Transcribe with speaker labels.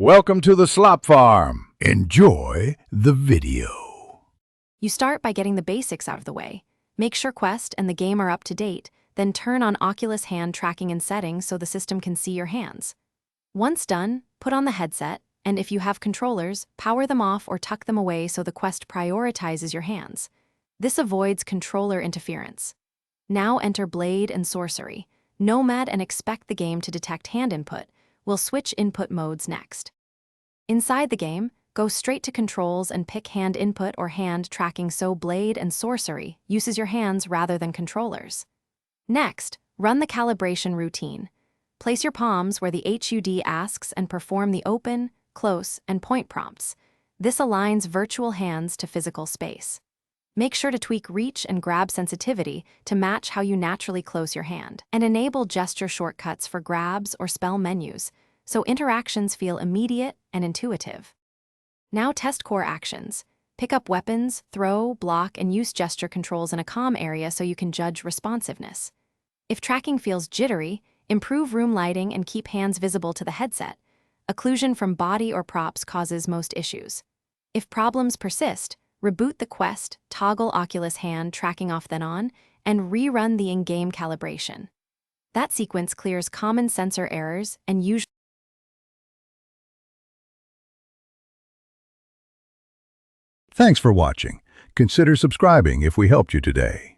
Speaker 1: Welcome to the slop farm. Enjoy the video.
Speaker 2: You start by getting the basics out of the way. Make sure Quest and the game are up to date, then turn on Oculus hand tracking and settings so the system can see your hands. Once done, put on the headset, and if you have controllers, power them off or tuck them away so the Quest prioritizes your hands. This avoids controller interference. Now enter Blade and Sorcery Nomad and expect the game to detect hand input. We'll switch input modes next. Inside the game, go straight to controls and pick hand input or hand tracking so Blade and Sorcery uses your hands rather than controllers. Next, run the calibration routine. Place your palms where the HUD asks and perform the open, close, and point prompts. This aligns virtual hands to physical space. Make sure to tweak reach and grab sensitivity to match how you naturally close your hand, and enable gesture shortcuts for grabs or spell menus, so interactions feel immediate and intuitive. Now test core actions. Pick up weapons, throw, block, and use gesture controls in a calm area so you can judge responsiveness. If tracking feels jittery, improve room lighting and keep hands visible to the headset. Occlusion from body or props causes most issues. If problems persist, reboot the Quest, toggle Oculus hand tracking off then on, and rerun the in-game calibration. That sequence clears common sensor errors and usually.
Speaker 1: Thanks for watching. Consider subscribing if we helped you today.